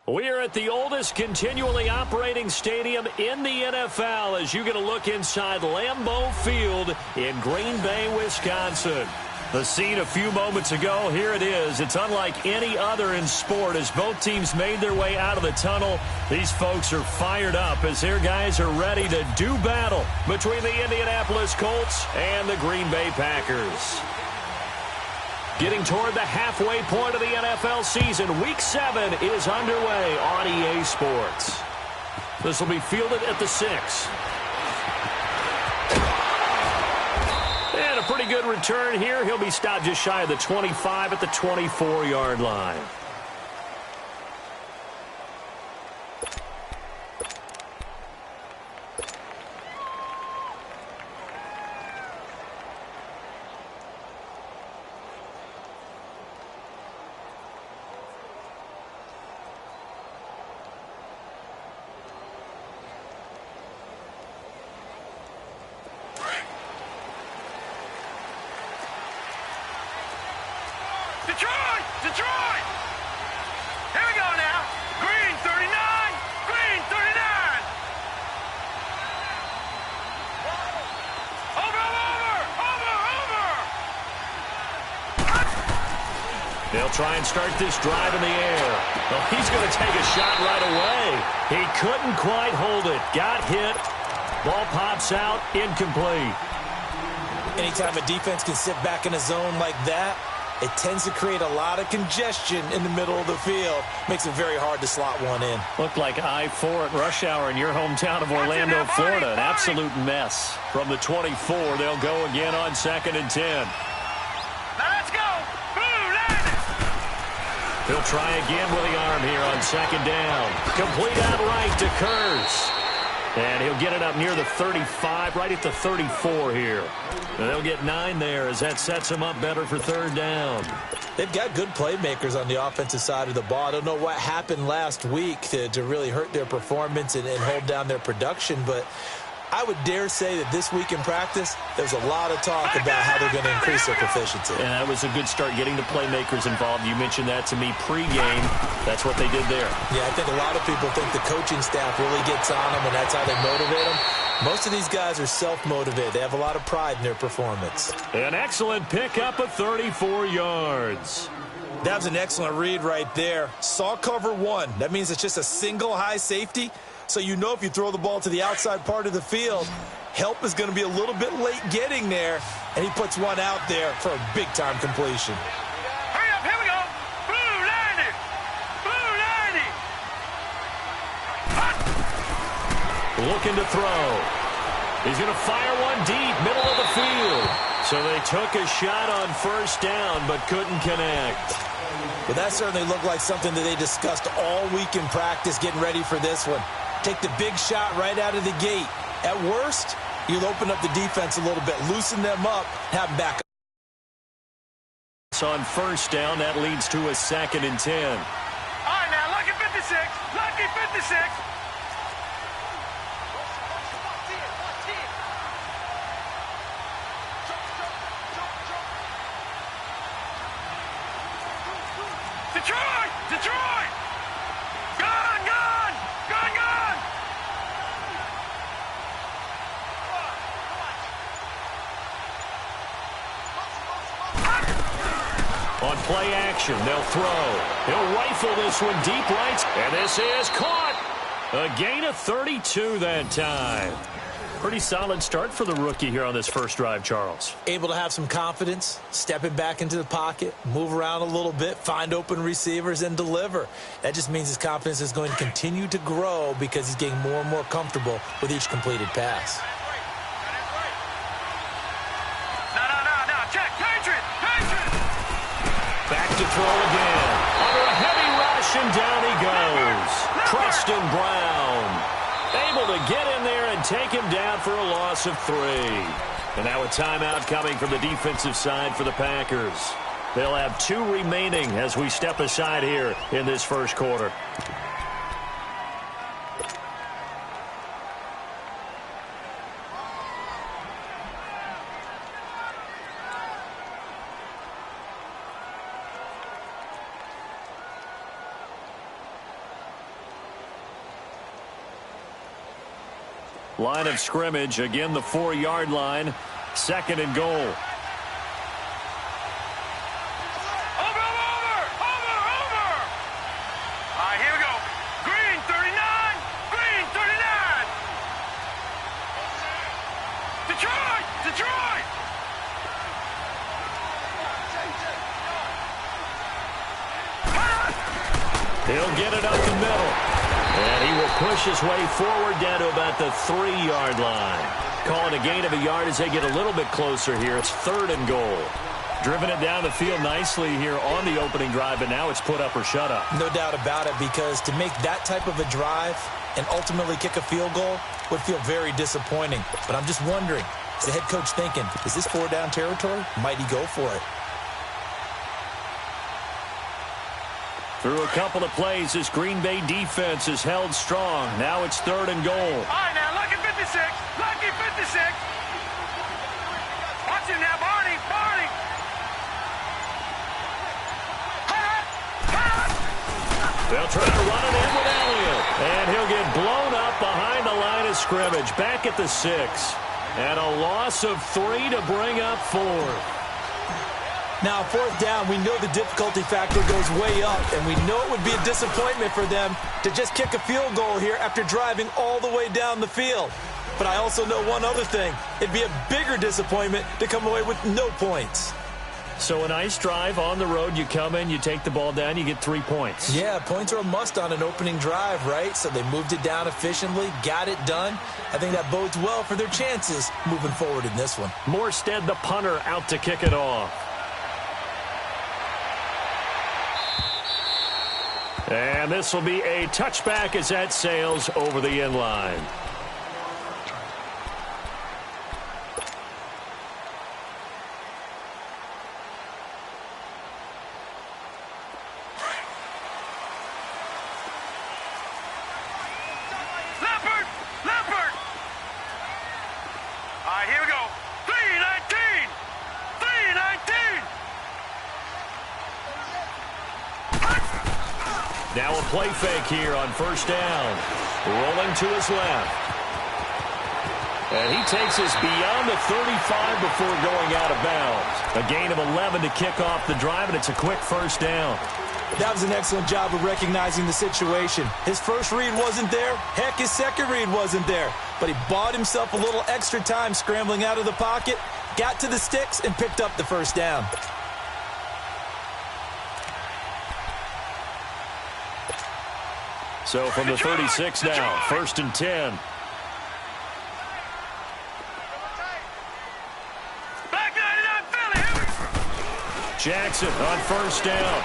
We're at the oldest continually operating stadium in the NFL as you get a look inside Lambeau Field in Green Bay, Wisconsin. The scene a few moments ago, here it is. It's unlike any other in sport as both teams made their way out of the tunnel. These folks are fired up as their guys are ready to do battle between the Indianapolis Colts and the Green Bay Packers. Getting toward the halfway point of the NFL season, Week 7 is underway on EA Sports. This will be fielded at the 6. And a pretty good return here. He'll be stopped just shy of the 25 at the 24-yard line. Detroit! Here we go now. Green 39, green 39. Over. They'll try and start this drive in the air. Well, he's going to take a shot right away. He couldn't quite hold it. Got hit. Ball pops out. Incomplete. Anytime a defense can sit back in a zone like that, it tends to create a lot of congestion in the middle of the field. Makes it very hard to slot one in. Looked like I-4 at rush hour in your hometown of Orlando, Florida. An absolute mess. From the 24, they'll go again on 2nd and 10. Now let's go. He'll try again with the arm here on 2nd down. Complete outright to Kurz. And he'll get it up near the 35, right at the 34 here. And they'll get 9 there as that sets them up better for 3rd down. They've got good playmakers on the offensive side of the ball. I don't know what happened last week to really hurt their performance and hold down their production, but I would dare say that this week in practice, there's a lot of talk about how they're going to increase their proficiency. And that was a good start getting the playmakers involved. You mentioned that to me pregame. That's what they did there. Yeah, I think a lot of people think the coaching staff really gets on them, and that's how they motivate them. Most of these guys are self-motivated. They have a lot of pride in their performance. An excellent pickup of 34 yards. That was an excellent read right there. Saw cover 1. That means it's just a single high safety. So you know if you throw the ball to the outside part of the field, help is going to be a little bit late getting there, and he puts one out there for a big-time completion. Hurry up, here we go. Blue 90. Blue 90. Looking to throw. He's going to fire one deep, middle of the field. So they took a shot on 1st down, but couldn't connect. Well, that certainly looked like something that they discussed all week in practice, getting ready for this one. Take the big shot right out of the gate. At worst, you'll open up the defense a little bit, loosen them up, have them back. On 1st down, that leads to a 2nd and 10. All right, now, lucky 56. Lucky 56. Detroit! Detroit! Gone! Gone! Gone! Gone! On play action, they'll throw. He'll rifle this one deep right, and this is caught. A gain of 32 that time. Pretty solid start for the rookie here on this first drive, Charles. Able to have some confidence, stepping back into the pocket, move around a little bit, find open receivers, and deliver. That just means his confidence is going to continue to grow because he's getting more and more comfortable with each completed pass. No. Check. Patriot. Back to throw again. Under a heavy rush, and down he goes. Preston Brown able to get in there and take him down for a loss of 3. And now a timeout coming from the defensive side for the Packers. They'll have 2 remaining as we step aside here in this first quarter. Line of scrimmage, again the 4-yard line. 2nd and goal. Over! All right, here we go. Green 39. Green 39. Detroit! Detroit! He'll get it up the middle. And he will push his way forward down to about the 3-yard line. Calling a gain of a yard as they get a little bit closer here. It's 3rd and goal. Driven it down the field nicely here on the opening drive, and now it's put up or shut up. No doubt about it, because to make that type of a drive and ultimately kick a field goal would feel very disappointing. But I'm just wondering, is the head coach thinking, is this 4-down territory? Might he go for it? Through a couple of plays, this Green Bay defense is held strong. Now it's 3rd and goal. All right, now, Lucky 56. Lucky 56. Watch him now, Barney. Barney. They'll try to run it in with Elliott. And he'll get blown up behind the line of scrimmage. Back at the 6. And a loss of 3 to bring up 4. Now, 4th down, we know the difficulty factor goes way up, and we know it would be a disappointment for them to just kick a field goal here after driving all the way down the field. But I also know one other thing. It'd be a bigger disappointment to come away with no points. So a nice drive on the road. You come in, you take the ball down, you get 3 points. Yeah, points are a must on an opening drive, right? So they moved it down efficiently, got it done. I think that bodes well for their chances moving forward in this one. Morstead, the punter, out to kick it off. And this will be a touchback as that sails over the end line. Leopard! Leopard! All right, here we go. 319! 319! Now a play fake here on 1st down. Rolling to his left. And he takes us beyond the 35 before going out of bounds. A gain of 11 to kick off the drive, and it's a quick 1st down. That was an excellent job of recognizing the situation. His first read wasn't there. Heck, his second read wasn't there. But he bought himself a little extra time scrambling out of the pocket, got to the sticks, and picked up the 1st down. So from the 36 now, 1st and 10. Back 99 Philly. Jackson on 1st down.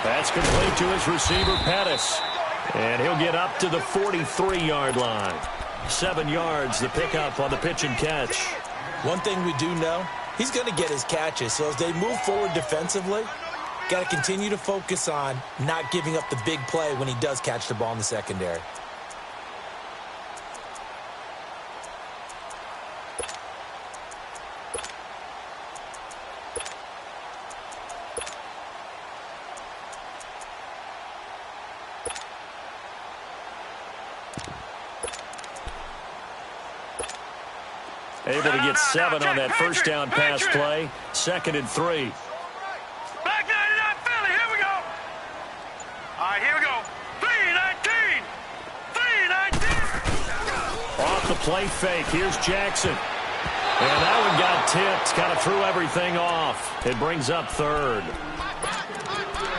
That's complete to his receiver, Pettis. And he'll get up to the 43-yard line. 7 yards, the pickup on the pitch and catch. One thing we do know, he's going to get his catches. So as they move forward defensively, got to continue to focus on not giving up the big play when he does catch the ball in the secondary. Able to get 7 on that 1st down pass play. 2nd and 3. Back 99 Philly. Here we go. All right, here we go. 319. 319. Off the play fake. Here's Jackson. And that one got tipped. Kind of threw everything off. It brings up 3rd.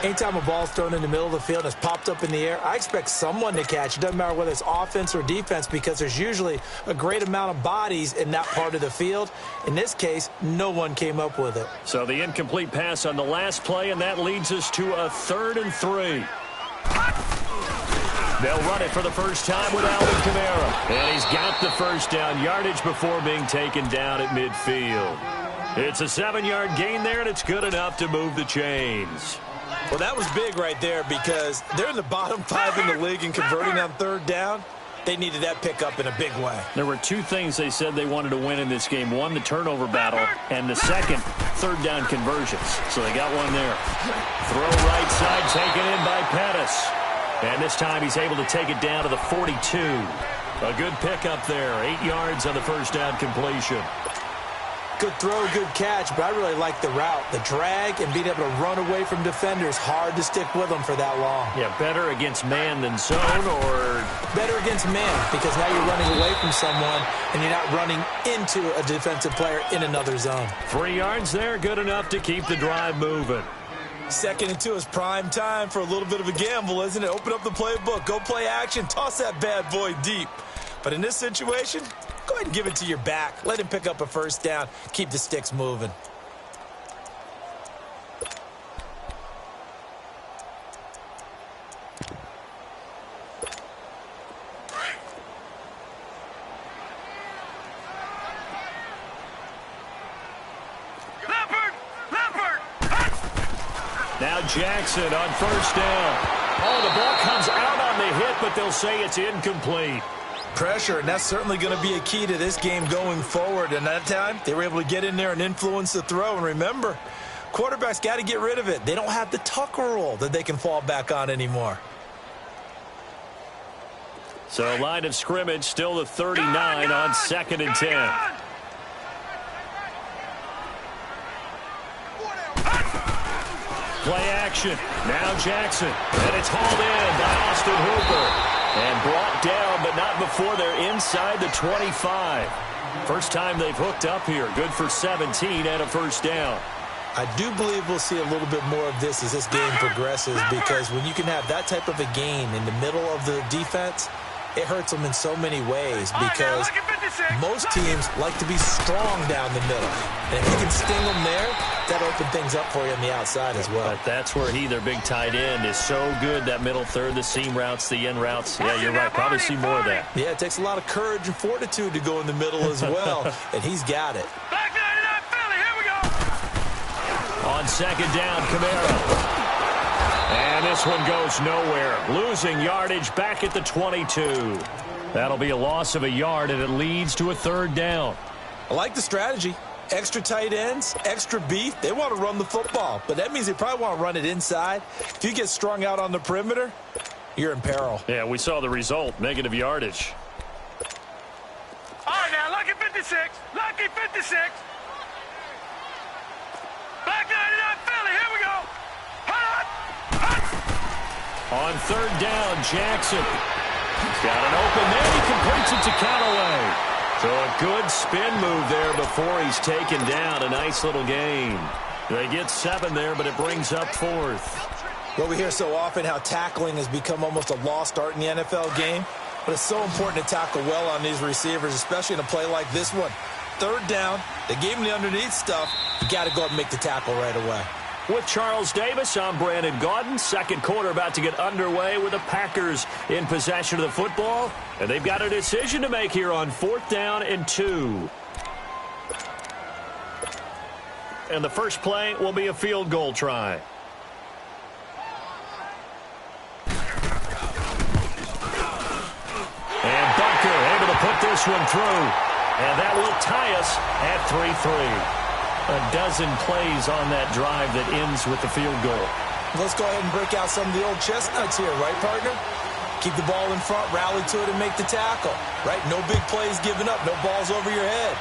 Anytime a ball's thrown in the middle of the field and it's popped up in the air, I expect someone to catch. It doesn't matter whether it's offense or defense, because there's usually a great amount of bodies in that part of the field. In this case, no one came up with it. So the incomplete pass on the last play, and that leads us to a 3rd and 3. They'll run it for the first time with Alvin Kamara. And he's got the 1st down yardage before being taken down at midfield. It's a 7-yard gain there, and it's good enough to move the chains. Well, that was big right there, because they're in the bottom 5 in the league and converting on 3rd down. They needed that pickup in a big way. There were 2 things they said they wanted to win in this game. One, the turnover battle, and the second, 3rd down conversions. So they got one there. Throw right side, taken in by Pettis. And this time he's able to take it down to the 42. A good pickup there. 8 yards on the first down completion. Good throw, good catch, but I really like the route. The drag and being able to run away from defenders, hard to stick with them for that long. Yeah, better against man than zone, or? Better against man, because now you're running away from someone and you're not running into a defensive player in another zone. 3 yards there, good enough to keep the drive moving. 2nd and 2 is prime time for a little bit of a gamble, isn't it? Open up the playbook, go play action, toss that bad boy deep. But in this situation, go ahead and give it to your back. Let him pick up a first down. Keep the sticks moving. Now Jackson on first down. Oh, the ball comes out on the hit, but they'll say it's incomplete. Pressure, and that's certainly going to be a key to this game going forward. And that time, they were able to get in there and influence the throw. And remember, quarterbacks got to get rid of it. They don't have the tuck rule that they can fall back on anymore. So line of scrimmage, still the 39 on 2nd and 10. Play action. Now Jackson. And it's hauled in by Austin Hooper. And brought down, but not before they're inside the 25. First time they've hooked up here. Good for 17 and a first down. I do believe we'll see a little bit more of this as this game progresses, because when you can have that type of a game in the middle of the defense, it hurts them in so many ways, because most teams like to be strong down the middle. And if you can sting them there, that opens things up for you on the outside as well. But that's where their big tight end, is so good, that middle third, the seam routes, the in routes. Yeah, you're right. Probably see more of that. Yeah, it takes a lot of courage and fortitude to go in the middle as well, and he's got it. Back 99 Philly, here we go. On 2nd down, Kamara. And this one goes nowhere. Losing yardage back at the 22. That'll be a loss of a yard, and it leads to a 3rd down. I like the strategy. Extra tight ends, extra beef. They want to run the football, but that means they probably want to run it inside. If you get strung out on the perimeter, you're in peril. Yeah, we saw the result. Negative yardage. All right, now, lucky 56. Lucky 56. Back 99 Philly, here we go. On 3rd down, Jackson. He's got an open man. He completes it to Callaway. So a good spin move there before he's taken down. A nice little gain. They get 7 there, but it brings up 4th. Well, we hear so often how tackling has become almost a lost art in the NFL game. But it's so important to tackle well on these receivers, especially in a play like this one. 3rd down, they gave him the underneath stuff. You got to go up and make the tackle right away. With Charles Davis, I'm Brandon Gaudin. 2nd quarter about to get underway with the Packers in possession of the football. And they've got a decision to make here on 4th down and 2. And the first play will be a field goal try. And Bunker able to put this one through. And that will tie us at 3-3. A dozen plays on that drive that ends with the field goal. Let's go ahead and break out some of the old chestnuts here, right, partner? Keep the ball in front, rally to it, and make the tackle, right? No big plays given up, no balls over your head.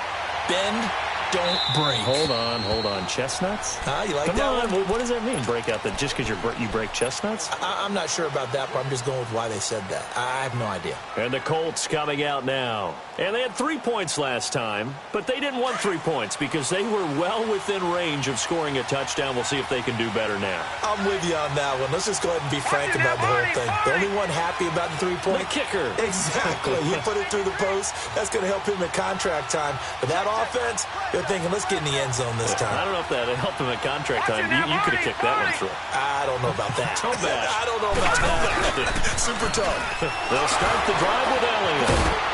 Bend, don't break. Hold on. Chestnuts? You like Come that on. one? What does that mean, break out that just because you break chestnuts? I'm not sure about that, but I'm just going with why they said that. I have no idea. And the Colts coming out now. And they had 3 points last time, but they didn't want 3 points because they were well within range of scoring a touchdown. We'll see if they can do better now. I'm with you on that one. Let's just go ahead and be frank about the whole thing. The only one happy about the 3-point? The kicker. Exactly. You put it through the post. That's going to help him at contract time. But that offense, they're thinking, let's get in the end zone this time. I don't know if that helped him at contract time. You could have kicked that one through. I don't know about that. Toe bash. I don't know about that. Super tough. They'll start the drive with Elliott.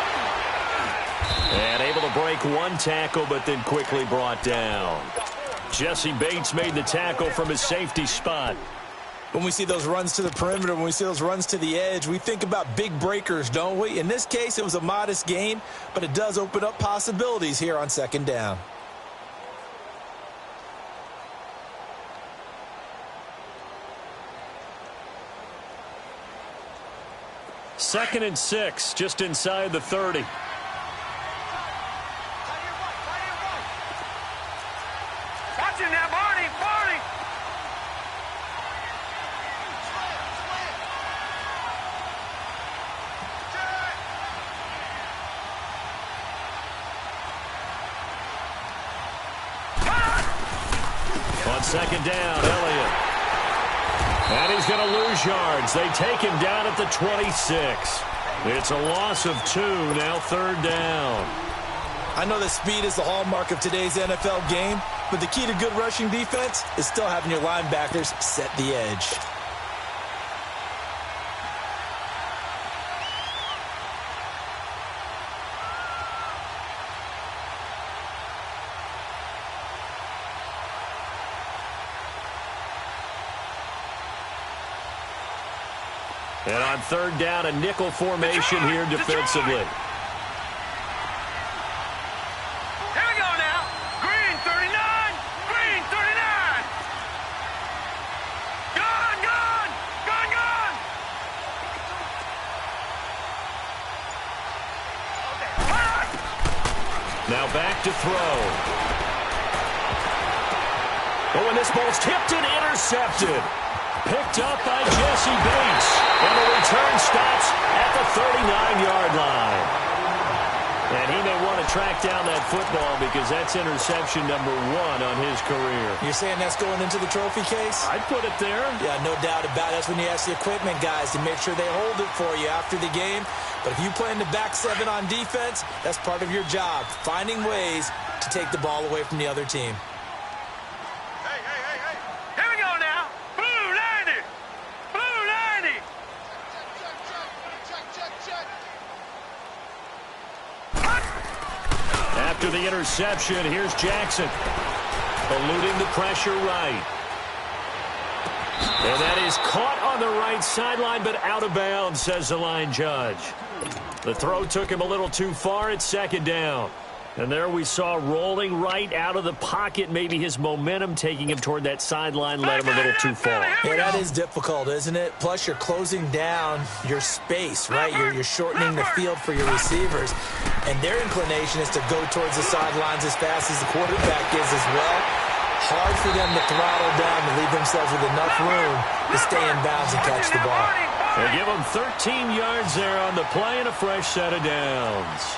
And able to break one tackle, but then quickly brought down. Jesse Bates made the tackle from his safety spot. When we see those runs to the perimeter, when we see those runs to the edge, we think about big breakers, don't we? In this case, it was a modest gain, but it does open up possibilities here on 2nd down. 2nd and 6, just inside the 30. Watch him now, Barney. Barney. On 2nd down, Elliott. And he's going to lose yards. They take him down at the 26. It's a loss of 2, now 3rd down. I know that speed is the hallmark of today's NFL game, but the key to good rushing defense is still having your linebackers set the edge. And on 3rd down, a nickel formation here defensively. Here we go now. Green 39. Green 39. Gone, gone. Gone, gone. Now back to throw. Oh, and this ball's tipped and intercepted. Picked up by Jesse Bates. And the return stops at the 39-yard line. And he may want to track down that football because that's interception number 1 on his career. You're saying that's going into the trophy case? I'd put it there. Yeah, no doubt about it. That's when you ask the equipment guys to make sure they hold it for you after the game. But if you play in the back 7 on defense, that's part of your job, finding ways to take the ball away from the other team. Here we go now. Blue 90. Blue 90. After the interception, here's Jackson. Eluding the pressure right. And that is caught on the right sideline, but out of bounds, says the line judge. The throw took him a little too far at 2nd down. And there we saw rolling right out of the pocket. Maybe his momentum taking him toward that sideline led him a little too far. Yeah, that is difficult, isn't it? Plus, you're closing down your space, right? You're shortening the field for your receivers. And their inclination is to go towards the sidelines as fast as the quarterback is as well. Hard for them to throttle down and leave themselves with enough room to stay in bounds and catch the ball. They give him 13 yards there on the play and a fresh set of downs.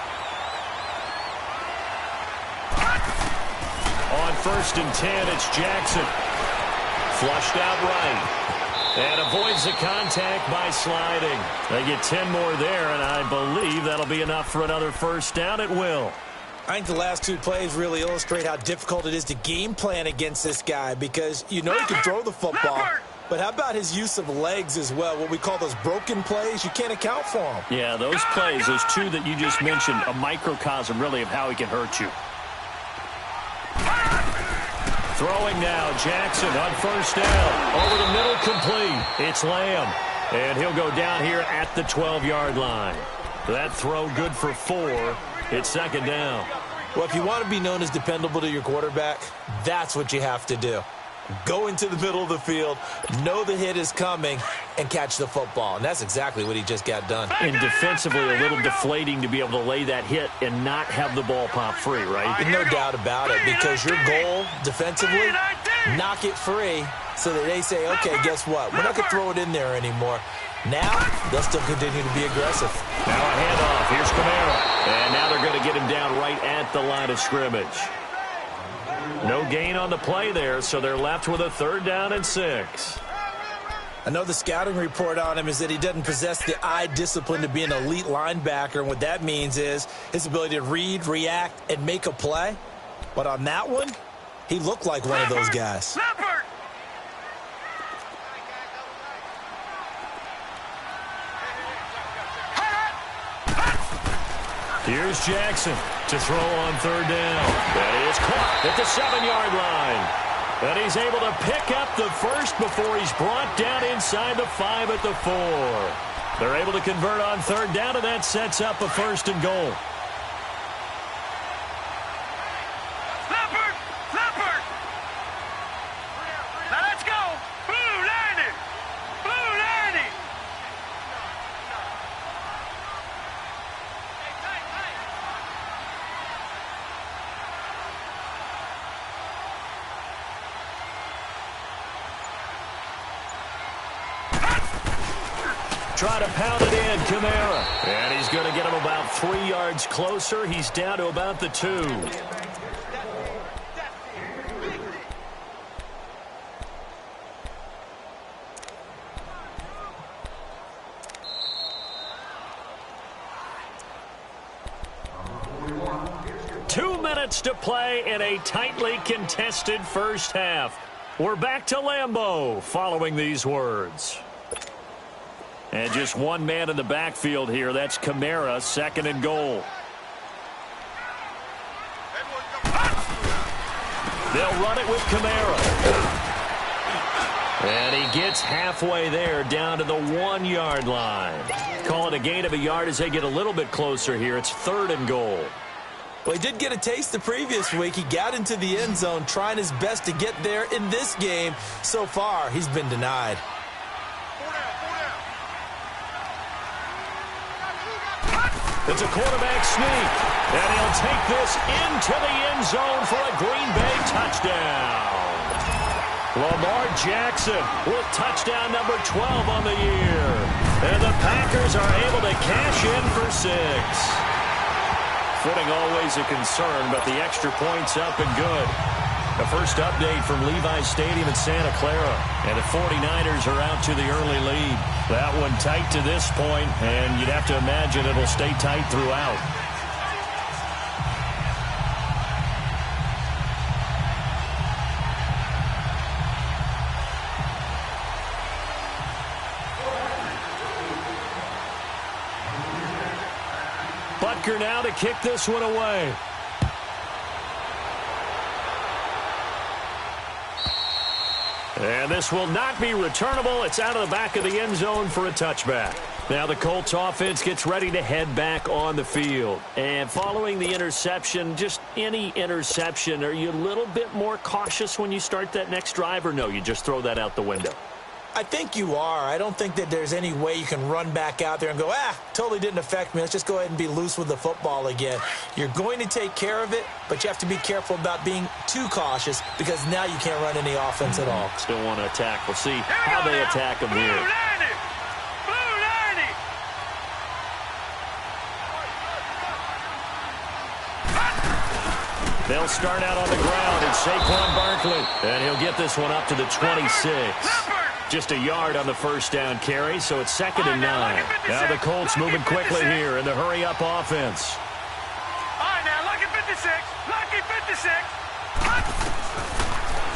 On 1st and 10, it's Jackson. Flushed out right. And avoids the contact by sliding. They get 10 more there, and I believe that'll be enough for another 1st down at will. I think the last 2 plays really illustrate how difficult it is to game plan against this guy because you know he can throw the football. But how about his use of legs as well? What we call those broken plays, you can't account for them. Yeah, those plays, those 2 that you just mentioned, a microcosm really of how he can hurt you. Throwing now, Jackson on 1st down. Over the middle, complete. It's Lamb. And he'll go down here at the 12-yard line. That throw good for 4. It's 2nd down. Well, if you want to be known as dependable to your quarterback, that's what you have to do. Go into the middle of the field, know the hit is coming, and catch the football. And that's exactly what he just got done. And defensively, a little deflating to be able to lay that hit and not have the ball pop free, right? No doubt about it, because your goal defensively, knock it free so that they say, okay, guess what? We're not going to throw it in there anymore. Now, they'll still continue to be aggressive. Now a handoff. Here's Kamara. And now they're going to get him down right at the line of scrimmage. No gain on the play there, so they're left with a 3rd down and 6. I know the scouting report on him is that he doesn't possess the eye discipline to be an elite linebacker, and what that means is his ability to read, react, and make a play. But on that one, he looked like one of those guys. Here's Jackson to throw on 3rd down. That is caught at the 7-yard line. And he's able to pick up the first before he's brought down inside the 5 at the 4. They're able to convert on 3rd down, and that sets up a 1st and goal. Now let's go. Blue 90. Blue 90. try to pound it in, Kamara. And he's going to get him about 3 yards closer. He's down to about the 2. To play in a tightly contested first half. We're back to Lambeau following these words. And just one man in the backfield here. That's Kamara, 2nd and goal. They'll run it with Kamara. And he gets halfway there, down to the 1-yard line. Call it a gain of a yard as they get a little bit closer here. It's 3rd and goal. Well, he did get a taste the previous week. He got into the end zone trying his best to get there in this game. So far, he's been denied. It's a quarterback sneak. And he'll take this into the end zone for a Green Bay touchdown. Lamar Jackson with touchdown number 12 on the year. And the Packers are able to cash in for 6. Footing always a concern, but the extra point's up and good. The first update from Levi's Stadium in Santa Clara. And the 49ers are out to the early lead. That one tight to this point, and you'd have to imagine it'll stay tight throughout. Butker now to kick this one away. And this will not be returnable. It's out of the back of the end zone for a touchback. Now the Colts offense gets ready to head back on the field. And following the interception, just any interception, are you a little bit more cautious when you start that next drive, or no, you just throw that out the window? I think you are. I don't think that there's any way you can run back out there and go, totally didn't affect me. Let's just go ahead and be loose with the football again. You're going to take care of it, but you have to be careful about being too cautious because now you can't run any offense at all. Still want to attack. We'll see how they attack him here. They'll start out on the ground, and Saquon Barkley. And he'll get this one up to the 26. Just a yard on the first down carry, so it's 2nd and 9. Now the Colts moving quickly here in the hurry-up offense. All right, now, lucky 56. Lucky 56.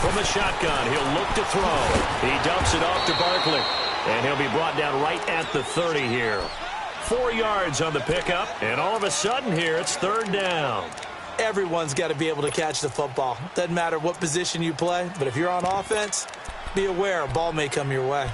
From the shotgun, he'll look to throw. He dumps it off to Barkley. And he'll be brought down right at the 30 here. 4 yards on the pickup, and all of a sudden here, it's 3rd down. Everyone's got to be able to catch the football. Doesn't matter what position you play, but if you're on offense, be aware a ball may come your way.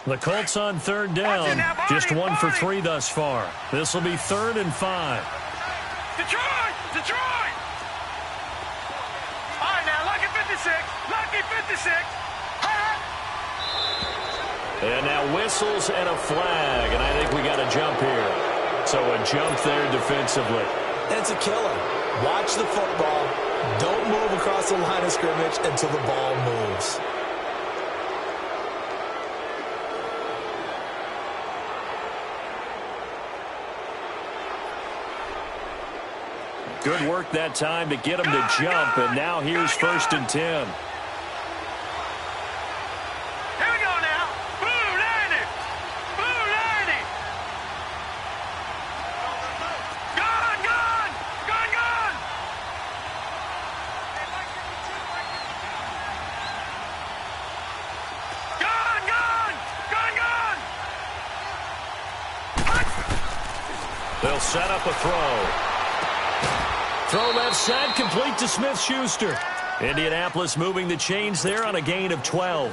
The Colts on 3rd down. Just 1 for 3 thus far. This will be 3rd and 5. Detroit! Detroit! All right, now, lucky 56. Lucky 56. And now whistles and a flag, and I think we got a jump here. So a jump there defensively. And it's a killer. Watch the football. Don't move across the line of scrimmage until the ball moves. Good work that time to get him to jump, and now here's 1st and 10. Here we go now. Blue 90. Blue 90. Gone, gone. Gone, gone. Gone, gone. Gone, gone. They'll set up a throw. Throw left side, complete to Smith-Schuster. Indianapolis moving the chains there on a gain of 12.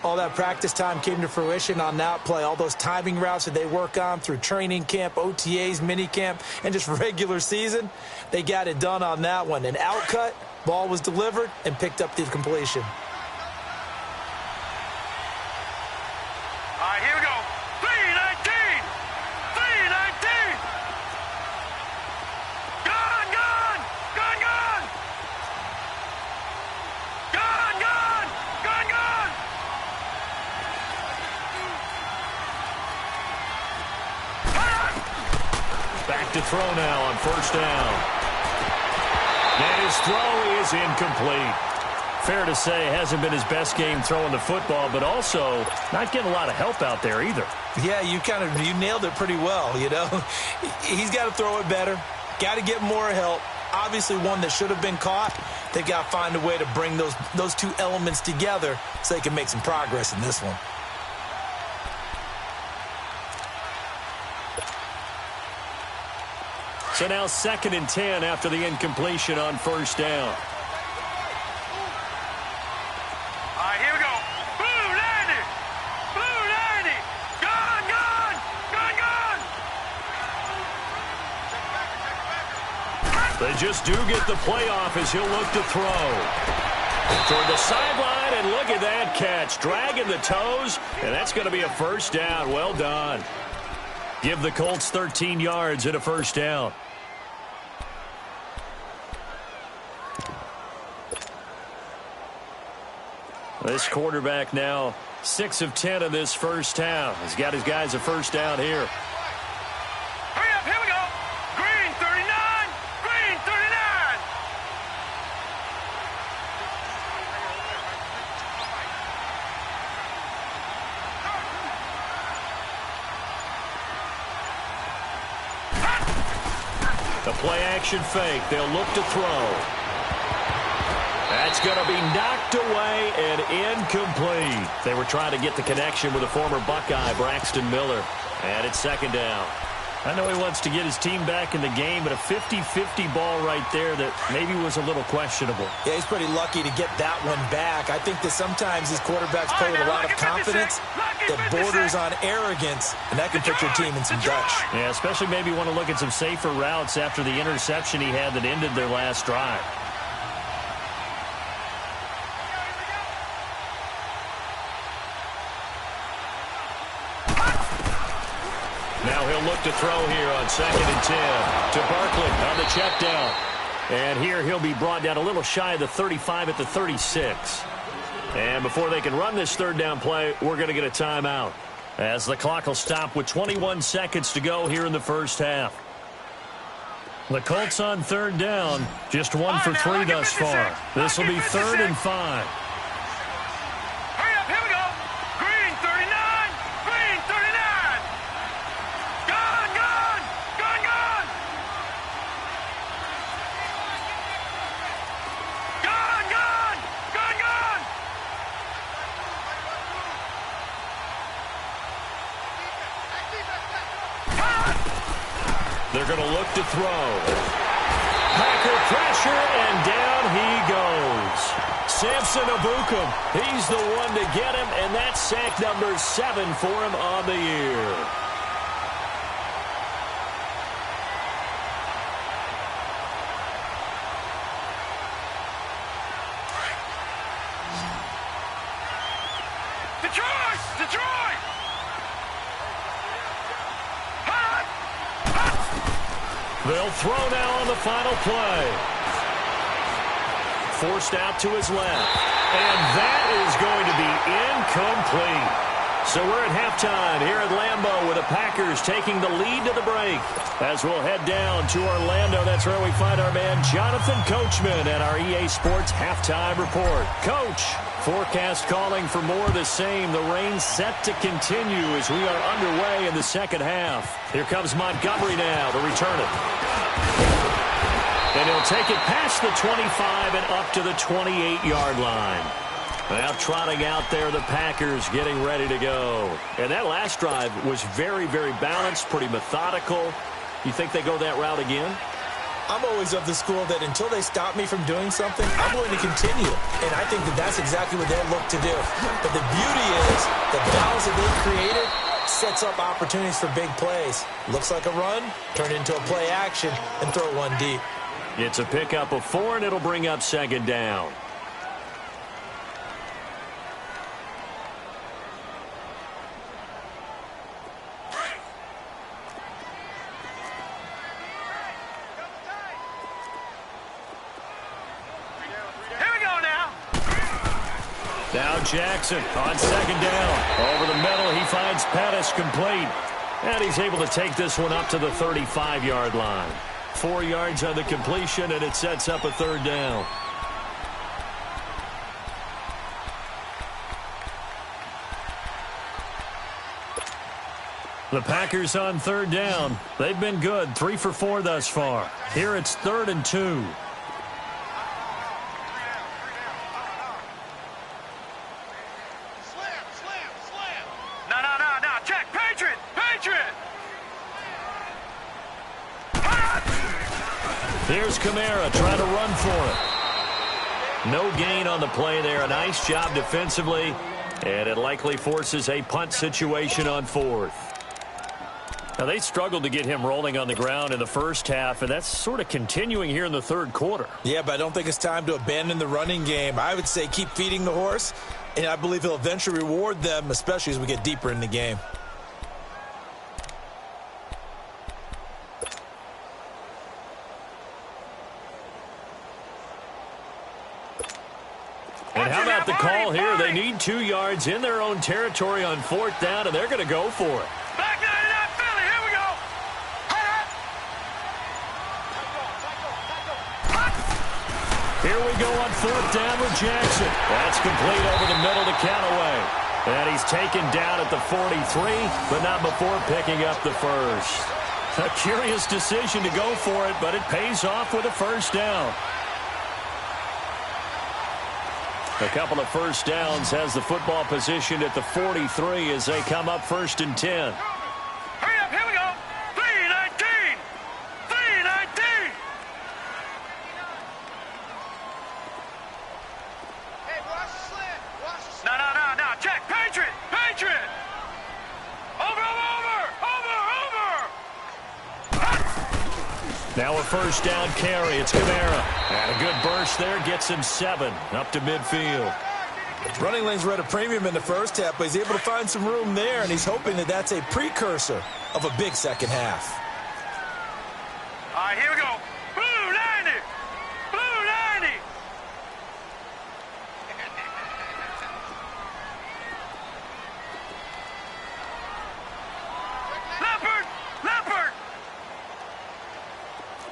All that practice time came to fruition on that play. All those timing routes that they work on through training camp, OTAs, minicamp, and just regular season, they got it done on that one. An outcut, ball was delivered, and picked up the completion. throw now on first down. And his throw is incomplete. Fair to say, hasn't been his best game throwing the football, but also not getting a lot of help out there either. Yeah, you nailed it pretty well, you know. He's got to throw it better, got to get more help. Obviously one that should have been caught. They've got to find a way to bring those two elements together so they can make some progress in this one. So now 2nd and 10 after the incompletion on first down. All right, here we go. Blue 90. Blue 90. Gone, gone, gone, gone. They just do get the playoff as he'll look to throw. Toward the sideline, and look at that catch. Dragging the toes, and that's going to be a first down. Well done. Give the Colts 13 yards and a first down. This quarterback now 6 of 10 in this first half. He's got his guys a first down here. Hurry up, here we go. Green 39. Green 39. The play action fake. They'll look to throw. That's going to be knocked away and incomplete. They were trying to get the connection with a former Buckeye, Braxton Miller. And it's 2nd down. I know he wants to get his team back in the game, but a 50-50 ball right there that maybe was a little questionable. Yeah, he's pretty lucky to get that one back. I think that sometimes these quarterbacks play with a lot of confidence that borders on arrogance, and that can put your team in some Dutch. Yeah, especially maybe want to look at some safer routes after the interception he had that ended their last drive. Now he'll look to throw here on 2nd and 10 to Barkley on the check down. And here he'll be brought down a little shy of the 35 at the 36. And before they can run this 3rd down play, we're going to get a timeout, as the clock will stop with 21 seconds to go here in the first half. The Colts on 3rd down, just 1 for 3 thus far. This will be 3rd and 5. Hurry up, here we go. Green 39. Green 39. Gone, gone, gone, gone. Gone, gone, gone, gone. They're going to look to throw. Packer pressure, and down he goes. Samson Ebukam, he's the one to get him, and that's sack number 7 for him on the year. Detroit! Detroit! They'll throw now on the final play. Forced out to his left. And that is going to be incomplete. So we're at halftime here at Lambeau with the Packers taking the lead to the break. As we'll head down to Orlando, that's where we find our man Jonathan Coachman at our EA Sports Halftime Report. Coach, forecast calling for more of the same. The rain set to continue as we are underway in the second half. Here comes Montgomery now to return it. And he'll take it past the 25 and up to the 28-yard line. Now trotting out there, the Packers getting ready to go. And that last drive was very, very balanced, pretty methodical. You think they go that route again? I'm always of the school that until they stop me from doing something, I'm going to continue. And I think that that's exactly what they'll look to do. But the beauty is the balance that they've created sets up opportunities for big plays. Looks like a run, turn it into a play action, and throw one deep. It's a pickup of 4, and it'll bring up 2nd down. Now Jackson on 2nd down. Over the middle, he finds Pettis complete. And he's able to take this one up to the 35-yard line. 4 yards on the completion, and it sets up a third down. The Packers on third down. They've been good, 3 for 4 thus far. Here it's 3rd and 2. Here's Kamara trying to run for it. No gain on the play there. A nice job defensively, and it likely forces a punt situation on 4th. Now, they struggled to get him rolling on the ground in the first half, and that's sort of continuing here in the third quarter. Yeah, but I don't think it's time to abandon the running game. I would say keep feeding the horse, and I believe he'll eventually reward them, especially as we get deeper in the game. And how about the call here? They need 2 yards in their own territory on 4th down, and they're going to go for it. Back 99 Philly, here we go. Here we go on 4th down with Jackson. That's complete over the middle to Callaway. And he's taken down at the 43, but not before picking up the first. A curious decision to go for it, but it pays off with a first down. A couple of first downs has the football positioned at the 43 as they come up 1st and 10. Hurry up, here we go. 3-19. 3-19. Hey, watch the slant. Watch the slant. No. Check. Patriot. Over. Now a first down carry. It's Kamara. And a good burst there gets him 7 up to midfield. Running lanes were at a premium in the first half, but he's able to find some room there, and he's hoping that that's a precursor of a big second half. All right, here we go. Blue 90. Blue 90. Leopard.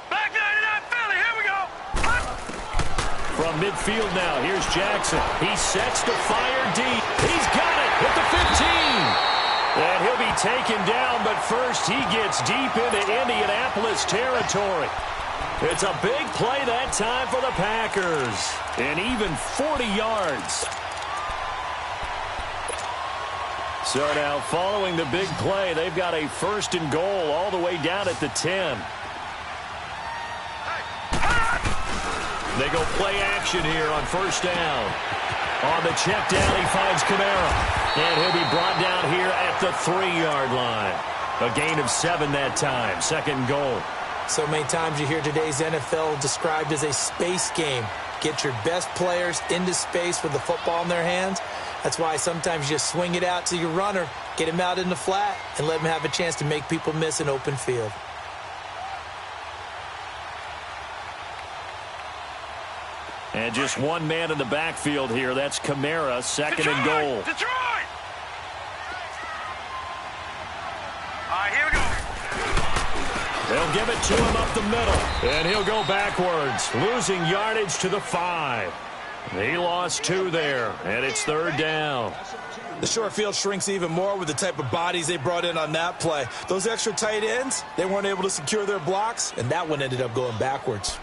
Back 99 Philly, here we go. From midfield now, here's Jackson. He sets to fire deep. He's got it at the 15. And he'll be taken down, but first he gets deep into Indianapolis territory. It's a big play that time for the Packers. And even 40 yards. So now following the big play, they've got a 1st and goal all the way down at the 10. They go play action here on 1st down. On the check down, he finds Kamara. And he'll be brought down here at the 3-yard line. A gain of 7 that time. 2nd goal. So many times you hear today's NFL described as a space game. Get your best players into space with the football in their hands. That's why sometimes you just swing it out to your runner, get him out in the flat, and let him have a chance to make people miss an open field. And just one man in the backfield here. That's Kamara, 2nd and goal. Detroit! All right, here we go. They'll give it to him up the middle. And he'll go backwards, losing yardage to the 5. He lost 2 there, and it's 3rd down. The short field shrinks even more with the type of bodies they brought in on that play. Those extra tight ends, they weren't able to secure their blocks, and that one ended up going backwards.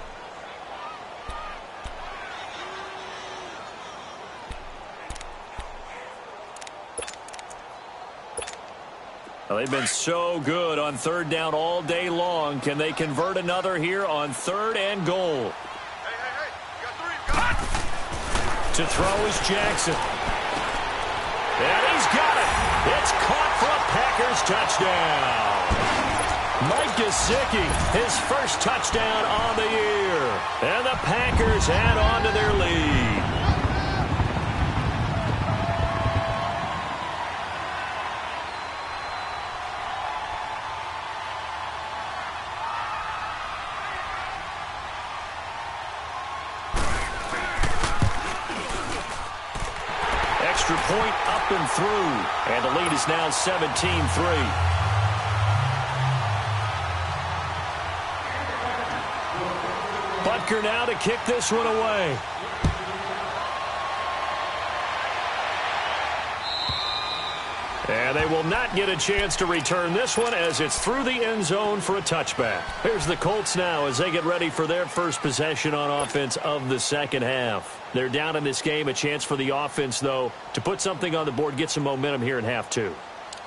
Well, they've been so good on 3rd down all day long. Can they convert another here on 3rd and goal? Hey. You got 3. To throw is Jackson. And he's got it. It's caught for a Packers touchdown. Mike Gesicki, his first touchdown on the year. And the Packers add on to their lead. Extra point up and through. And the lead is now 17-3. Butker now to kick this one away. And they will not get a chance to return this one as it's through the end zone for a touchback. Here's the Colts now as they get ready for their first possession on offense of the second half. They're down in this game. A chance for the offense, though, to put something on the board, get some momentum here in half two.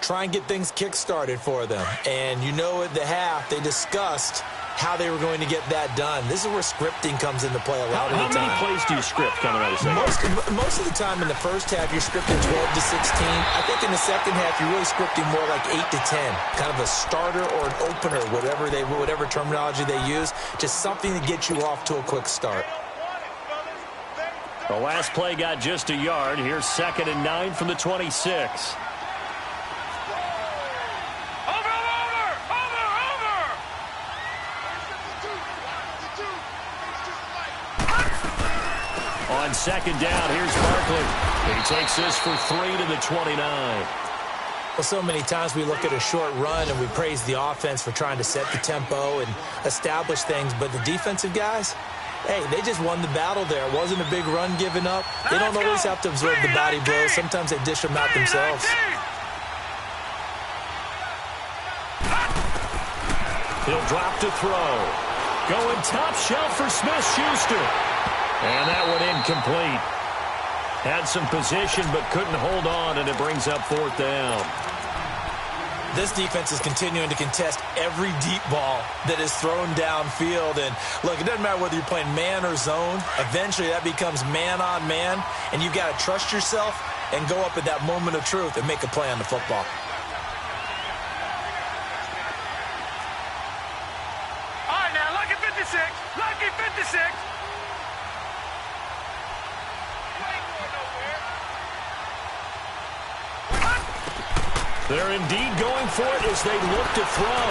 Try and get things kick-started for them. And you know at the half they discussed how they were going to get that done. This is where scripting comes into play a lot of the time. How many plays do you script coming out of the second half? Most of the time in the first half, you're scripting 12 to 16. I think in the second half, you're really scripting more like 8 to 10. Kind of a starter or an opener, whatever terminology they use. Just something to get you off to a quick start. The last play got just a yard. Here's 2nd and 9 from the 26. On 2nd down, here's Barkley. He takes this for 3 to the 29. Well, so many times we look at a short run and we praise the offense for trying to set the tempo and establish things, but the defensive guys, hey, they just won the battle there. It wasn't a big run given up. They don't always have to absorb the body blows. Sometimes they dish them out themselves. He'll drop to throw. Going top shelf for Smith-Schuster. And that one incomplete. Had some position but couldn't hold on, and it brings up 4th down. This defense is continuing to contest every deep ball that is thrown downfield. And look, it doesn't matter whether you're playing man or zone. Eventually that becomes man on man, and you've got to trust yourself and go up at that moment of truth and make a play on the football. All right, now, lucky 56. Lucky 56. They're indeed going for it as they look to throw.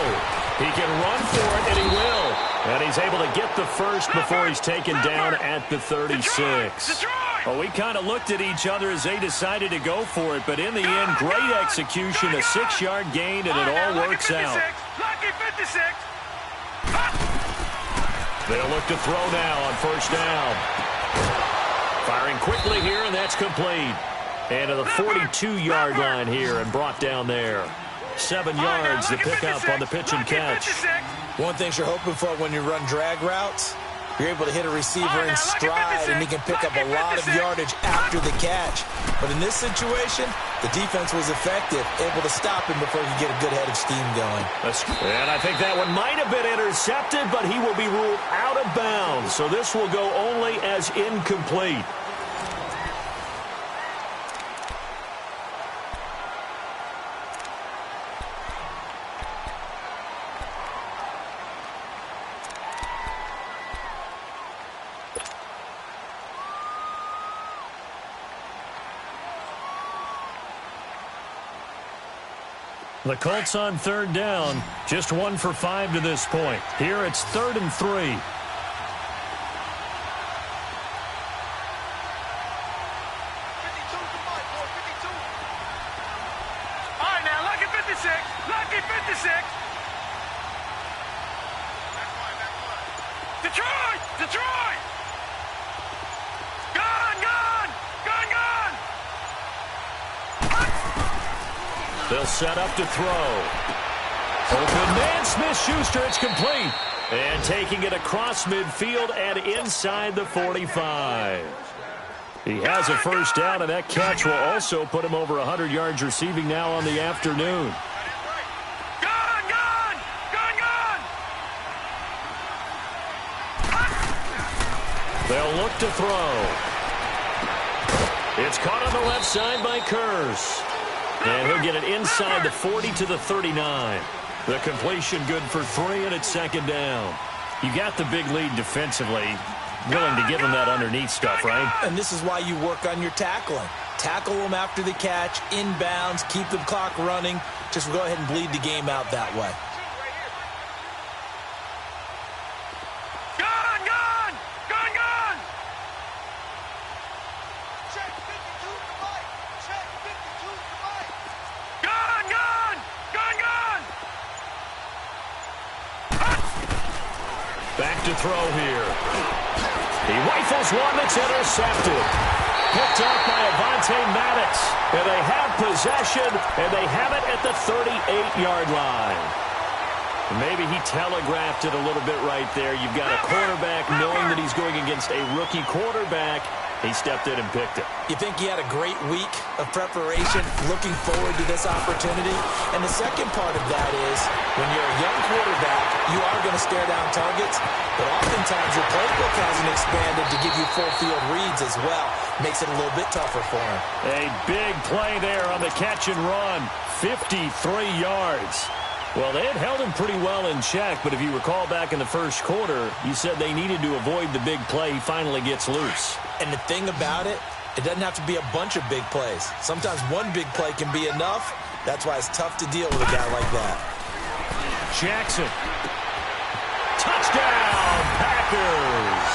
He can run for it, and he will. And he's able to get the first before he's taken down at the 36. Well, we kind of looked at each other as they decided to go for it, but in the end, great execution, a 6-yard gain, and it all works out. Lucky 56. They'll look to throw now on 1st down. Firing quickly here, and that's complete. And to the 42-yard line here and brought down there. 7 yards to pick up on the pitch and catch. One thing you're hoping for when you run drag routes, you're able to hit a receiver in stride, and he can pick up a lot of yardage after the catch. But in this situation, the defense was effective, able to stop him before he could get a good head of steam going. And I think that one might have been intercepted, but he will be ruled out of bounds. So this will go only as incomplete. The Colts on 3rd down, just 1 for 5 to this point. Here it's 3rd and 3. All right, now, lucky 56. Lucky 56. Detroit! Detroit! Gone! Gone! Gone! Gone! They'll set up to throw. Open man, Smith-Schuster, it's complete. And taking it across midfield and inside the 45. He has a first down, and that catch will also put him over 100 yards receiving now on the afternoon. Gone! Gone! Gone! Gone! They'll look to throw. It's caught on the left side by Kurz. And he'll get it inside the 40 to the 39. The completion good for 3, and it's 2nd down. You got the big lead defensively. Willing to give him that underneath stuff, right? And this is why you work on your tackling. Tackle them after the catch, inbounds, keep the clock running. Just go ahead and bleed the game out that way. Gone! Gone! Gone! Gone! Check 52 to the right. Check 52 to the right. Gone! Gone! Gone! Gone! Back to throw here. He rifles one that's intercepted. Picked up by Avonte Maddox. And they have possession, and they have it at the 38-yard line. Maybe he telegraphed it a little bit right there. You've got a quarterback knowing that he's going against a rookie quarterback. He stepped in and picked it. You think he had a great week of preparation, looking forward to this opportunity? And the second part of that is, when you're a young quarterback, you are going to stare down targets, but oftentimes your playbook hasn't expanded to give you full field reads as well. Makes it a little bit tougher for him. A big play there on the catch and run, 53 yards. Well, they had held him pretty well in check, but if you recall back in the first quarter, you said they needed to avoid the big play. He finally gets loose. And the thing about it, it doesn't have to be a bunch of big plays. Sometimes one big play can be enough. That's why it's tough to deal with a guy like that. Jackson. Touchdown, Packers.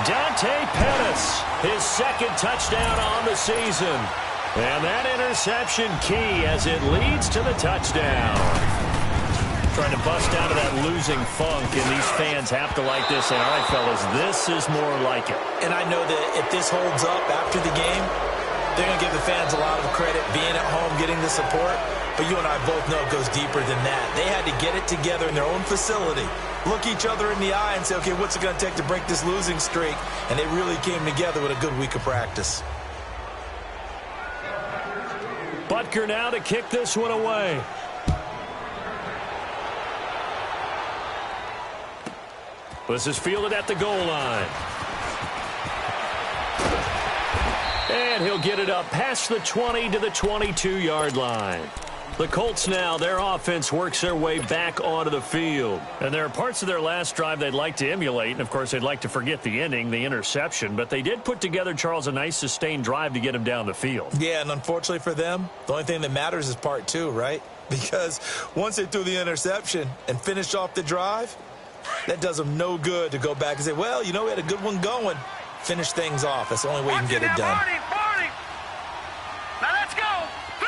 Dante Pettis, his second touchdown on the season. And that interception key as it leads to the touchdown. Trying to bust out of that losing funk, and these fans have to like this. And all right, fellas, this is more like it. And I know that if this holds up after the game, they're going to give the fans a lot of credit being at home, getting the support. But you and I both know it goes deeper than that. They had to get it together in their own facility, look each other in the eye and say, okay, what's it going to take to break this losing streak? And they really came together with a good week of practice. Butker now to kick this one away. This is fielded at the goal line. And he'll get it up past the 20 to the 22-yard line. The Colts now, their offense works their way back onto the field. And there are parts of their last drive they'd like to emulate. And, of course, they'd like to forget the ending, the interception. But they did put together, Charles, a nice sustained drive to get him down the field. Yeah, and unfortunately for them, the only thing that matters is part two, right? Because once they threw the interception and finished off the drive, that does them no good to go back and say, well, you know, we had a good one going. Finish things off. That's the only way you can get it done. Now let's go. 3-19.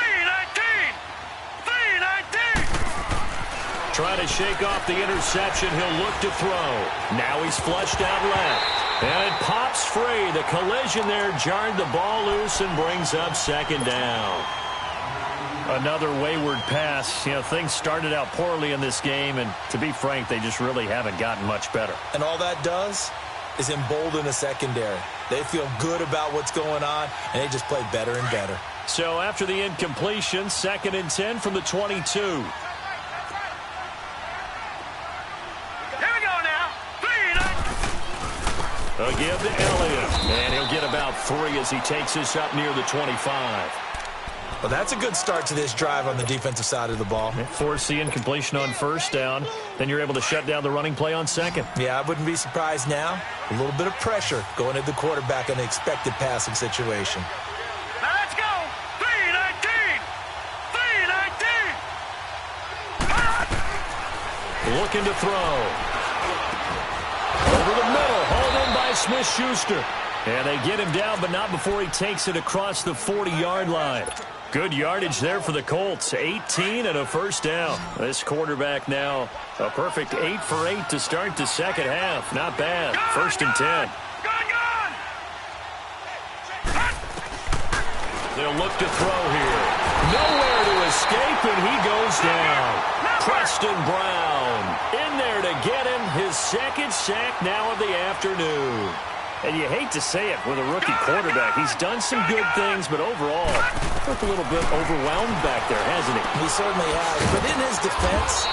3-19. Trying to shake off the interception. He'll look to throw. Now he's flushed out left. And it pops free. The collision there jarred the ball loose and brings up second down. Another wayward pass. You know, things started out poorly in this game, and to be frank, they just really haven't gotten much better. And all that does is embolden the secondary. They feel good about what's going on, and they just play better and better. So after the incompletion, 2nd and 10 from the 22. Here we go now. 3-19. A give to Elliott, and he'll get about 3 as he takes this up near the 25. Well, that's a good start to this drive on the defensive side of the ball. Force the incompletion on first down. Then you're able to shut down the running play on second. Yeah, I wouldn't be surprised now. A little bit of pressure going at the quarterback in the expected passing situation. Now let's go. 3-19. 3-19. Looking to throw. Over the middle, hauled in by Smith-Schuster. And they get him down, but not before he takes it across the 40-yard line. Good yardage there for the Colts. 18 and a first down. This quarterback now a perfect 8 for 8 to start the second half. Not bad. 1st and 10. Gone. They'll look to throw here. Nowhere to escape, and he goes down. Preston Brown in there to get him. His second sack now of the afternoon. And you hate to say it with a rookie quarterback. He's done some good things, but overall, looked a little bit overwhelmed back there, hasn't he? He certainly has. But in his defense,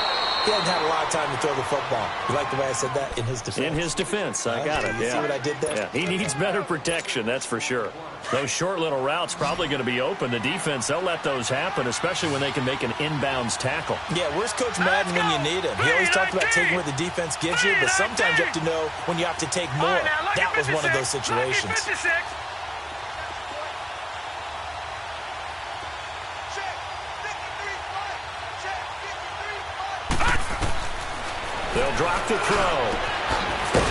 he hasn't had a lot of time to throw the football. You like the way I said that? In his defense. In his defense. I got it, You see what I did there? Yeah, he needs better protection, that's for sure. Those short little routes probably going to be open. The defense, they'll let those happen, especially when they can make an inbounds tackle. Yeah, where's Coach Madden when you need him? He always talked about taking what the defense gives you, but sometimes you have to know when you have to take more. That was one of those situations. They'll drop the throw.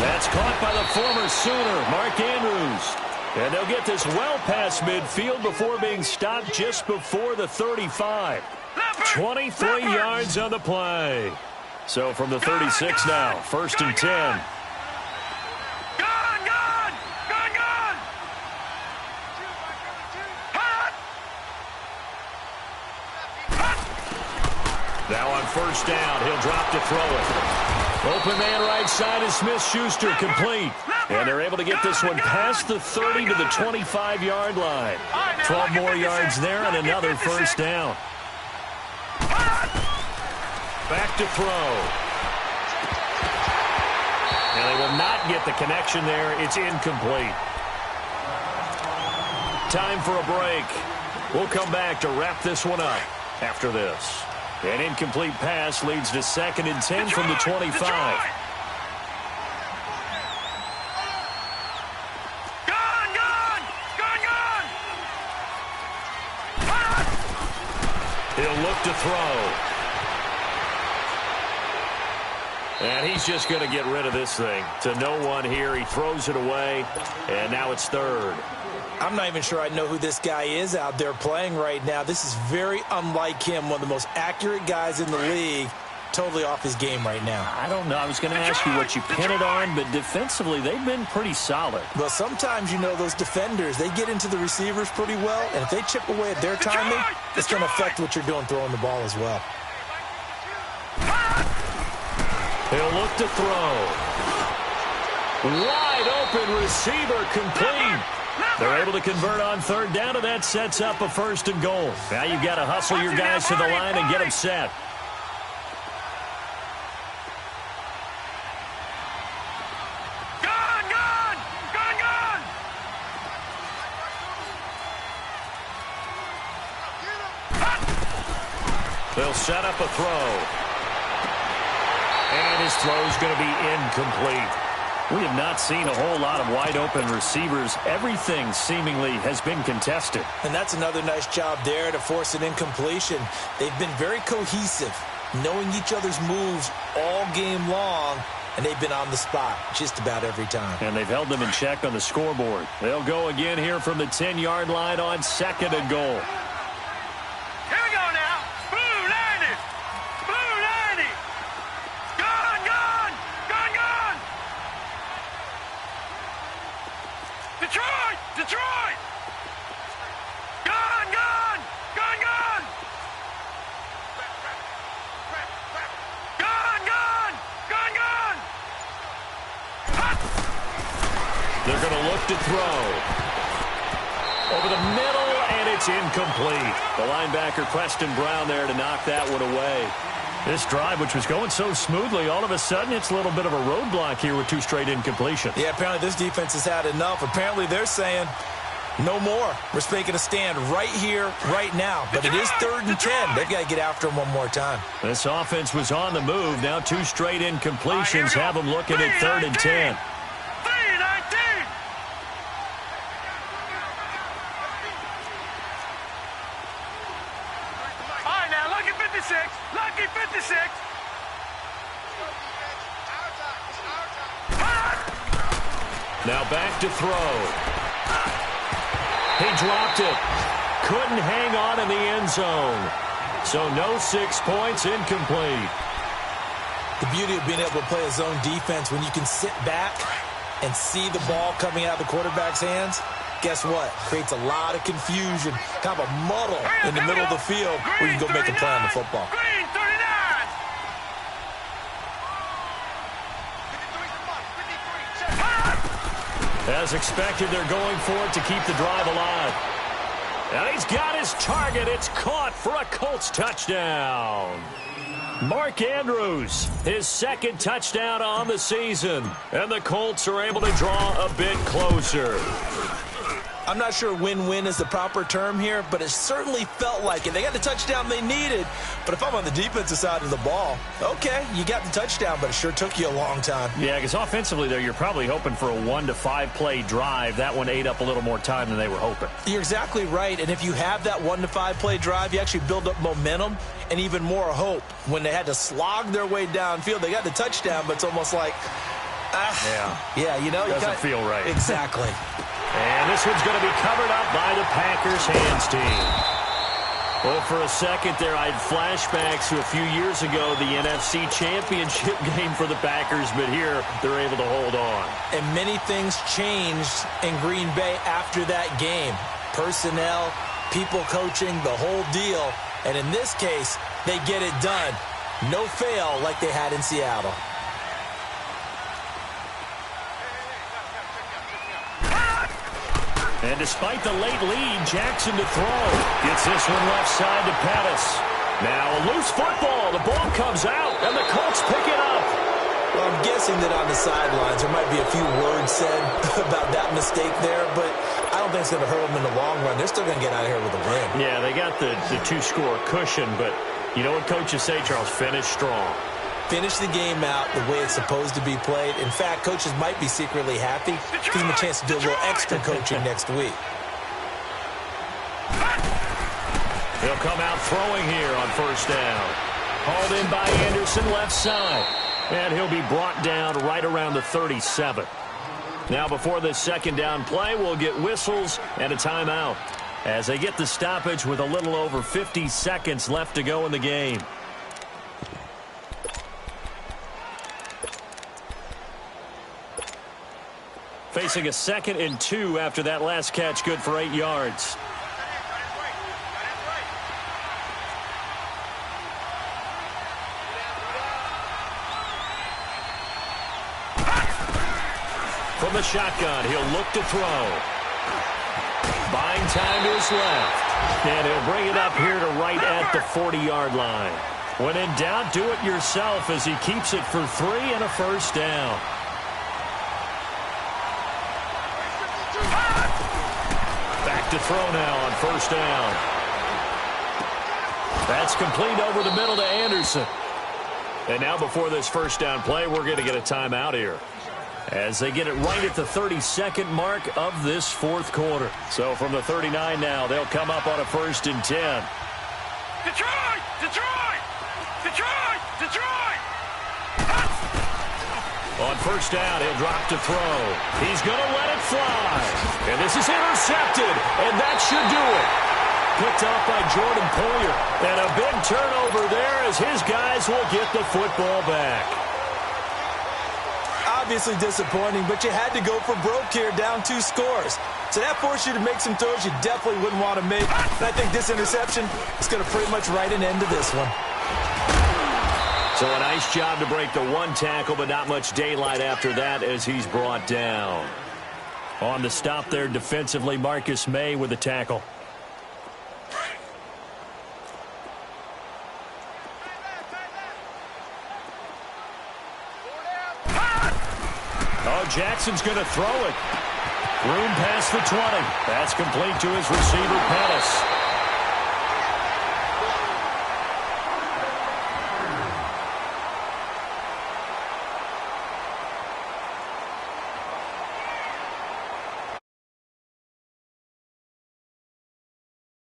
That's caught by the former Sooner, Mark Andrews. And they'll get this well past midfield before being stopped just before the 35. 23 yards on the play. So from the 36 now, 1st and 10. first down. He'll drop to throw it. Open man right side is Smith-Schuster, complete. And they're able to get this one past the 30 to the 25-yard line. 12 more yards there and another first down. Back to throw. And they will not get the connection there. It's incomplete. Time for a break. We'll come back to wrap this one up after this. An incomplete pass leads to 2nd and 10 from the 25. He'll look to throw. And he's just going to get rid of this thing. To no one here. He throws it away. And now it's 3rd. I'm not even sure I know who this guy is out there playing right now. This is very unlike him. One of the most accurate guys in the league. Totally off his game right now. I don't know. I was going to ask you what you pin it on, but defensively, they've been pretty solid. Well, sometimes, you know, those defenders, they get into the receivers pretty well, and if they chip away at their timing, it's going to affect what you're doing throwing the ball as well. He'll look to throw. Wide open receiver, complete. They're able to convert on 3rd down, and that sets up a 1st and goal. Now you've got to hustle your guys to the line and get them set. They'll set up a throw. And his throw's going to be incomplete. We have not seen a whole lot of wide-open receivers. Everything seemingly has been contested. And that's another nice job there to force an incompletion. They've been very cohesive, knowing each other's moves all game long, and they've been on the spot just about every time. And they've held them in check on the scoreboard. They'll go again here from the 10-yard line on 2nd and goal. Detroit! Gone! Gone! Gone! Gone! Gone! Gone! Gone! Gone! They're going to look to throw. Over the middle, and it's incomplete. The linebacker, Preston Brown, there to knock that one away. This drive, which was going so smoothly, all of a sudden it's a little bit of a roadblock here with 2 straight incompletions. Yeah, apparently this defense has had enough. Apparently they're saying no more. We're making a stand right here, right now. But it is 3rd and 10. They've got to get after him one more time. This offense was on the move. Now 2 straight incompletions have them looking at 3rd and 10. Lucky 56. Now back to throw. He dropped it. Couldn't hang on in the end zone. So no 6 points, incomplete. The beauty of being able to play a zone defense when you can sit back and see the ball coming out of the quarterback's hands, guess what? Creates a lot of confusion, kind of a muddle in the middle of the field where you can go make a play on the football. Green 39. As expected, they're going for it to keep the drive alive. And he's got his target. It's caught for a Colts touchdown. Mark Andrews, his 2nd touchdown on the season. And the Colts are able to draw a bit closer. I'm not sure win-win is the proper term here, but it certainly felt like it. They got the touchdown they needed, but if I'm on the defensive side of the ball, okay, you got the touchdown, but it sure took you a long time. Yeah, because offensively, though, you're probably hoping for a 1 to 5 play drive. That one ate up a little more time than they were hoping. You're exactly right, and if you have that 1 to 5 play drive, you actually build up momentum and even more hope. When they had to slog their way downfield, they got the touchdown, but it's almost like, yeah, you know, doesn't feel right. Exactly. And this one's going to be covered up by the Packers hands team. Well, for a second there, I had flashbacks to a few years ago, the NFC Championship game for the Packers, but here they're able to hold on. And many things changed in Green Bay after that game. Personnel, people coaching, the whole deal. And in this case, they get it done. No fail like they had in Seattle. And despite the late lead, Jackson to throw. Gets this one left side to Pettis. Now a loose football. The ball comes out, and the Colts pick it up. Well, I'm guessing that on the sidelines there might be a few words said about that mistake there, but I don't think it's going to hurt them in the long run. They're still going to get out of here with a win. Yeah, they got the two-score cushion, but you know what coaches say, Charles? Finish strong. Finish the game out the way it's supposed to be played. In fact, coaches might be secretly happy. Give them a chance to do a little extra coaching next week. He'll come out throwing here on first down. Hauled in by Anderson left side. And he'll be brought down right around the 37. Now before this second down play, we'll get whistles and a timeout as they get the stoppage with a little over 50 seconds left to go in the game. Facing a 2nd and 2 after that last catch, good for 8 yards. From the shotgun, he'll look to throw. Buying time to his left. And he'll bring it up here to right at the 40-yard line. When in doubt, do it yourself as he keeps it for 3 and a first down. Back to throw now on first down. That's complete over the middle to Anderson. And now before this first down play, we're going to get a timeout here, as they get it right at the 32nd mark of this fourth quarter. So from the 39 now, they'll come up on a 1st and 10. Detroit! Detroit! Detroit! Detroit! On first down, he'll drop to throw. He's going to let it fly. And this is intercepted, and that should do it. Picked off by Jordan Poyer. And a big turnover there as his guys will get the football back. Obviously disappointing, but you had to go for broke here, down 2 scores. So that forced you to make some throws you definitely wouldn't want to make. And I think this interception is going to pretty much write an end to this one. So a nice job to break the 1 tackle, but not much daylight after that as he's brought down. On the stop there defensively, Marcus May with the tackle. Oh, Jackson's going to throw it. Room past the 20. That's complete to his receiver, Pettis.